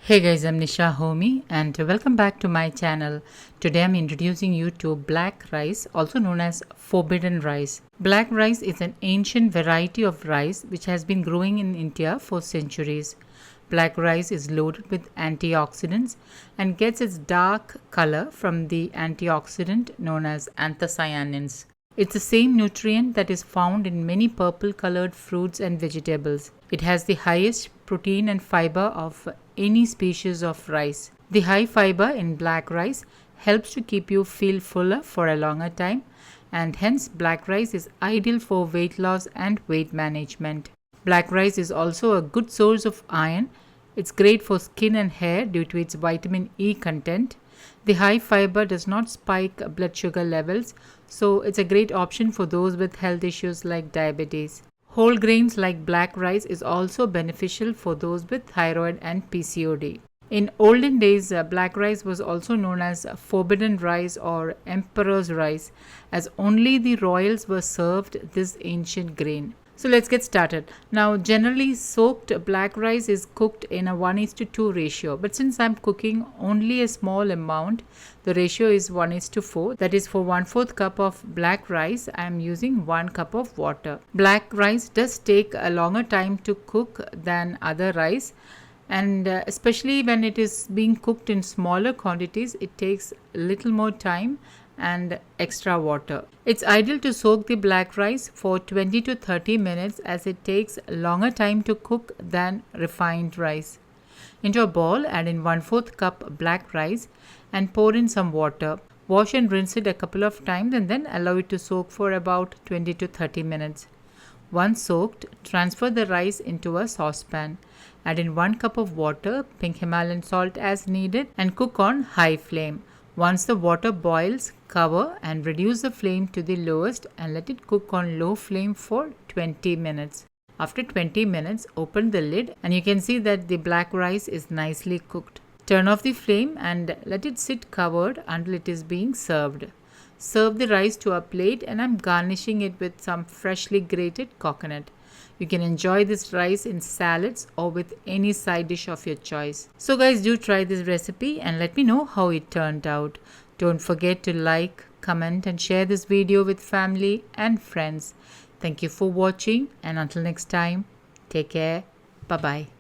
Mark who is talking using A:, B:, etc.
A: Hey guys, I'm Nisha Homi and welcome back to my channel. Today I'm introducing you to black rice, also known as forbidden rice. Black rice is an ancient variety of rice which has been growing in India for centuries. Black rice is loaded with antioxidants and gets its dark color from the antioxidant known as anthocyanins. It's the same nutrient that is found in many purple colored fruits and vegetables. It has the highest protein and fiber of any species of rice. The high fiber in black rice helps to keep you feel fuller for a longer time, and hence black rice is ideal for weight loss and weight management. Black rice is also a good source of iron. It's great for skin and hair due to its vitamin E content. The high fiber does not spike blood sugar levels, so it's a great option for those with health issues like diabetes. Whole grains like black rice is also beneficial for those with thyroid and PCOD. In olden days, black rice was also known as forbidden rice or emperor's rice, as only the royals were served this ancient grain. So let's get started. Now, generally soaked black rice is cooked in a 1:2 ratio, but since I'm cooking only a small amount, the ratio is 1:4. That is, for 1/4 cup of black rice, I'm using 1 cup of water. Black rice does take a longer time to cook than other rice, and especially when it is being cooked in smaller quantities, it takes a little more time and extra water. It's ideal to soak the black rice for 20 to 30 minutes as it takes longer time to cook than refined rice. Into a bowl, add in 1/4 cup black rice and pour in some water. Wash and rinse it a couple of times and then allow it to soak for about 20 to 30 minutes. Once soaked, transfer the rice into a saucepan. Add in 1 cup of water, pink Himalayan salt as needed, and cook on high flame. Once the water boils, cover and reduce the flame to the lowest and let it cook on low flame for 20 minutes. After 20 minutes, open the lid and you can see that the black rice is nicely cooked. Turn off the flame and let it sit covered until it is being served. Serve the rice to a plate and I'm garnishing it with some freshly grated coconut. You can enjoy this rice in salads or with any side dish of your choice. So guys, do try this recipe and let me know how it turned out. Don't forget to like, comment and share this video with family and friends. Thank you for watching and until next time, take care. Bye-bye.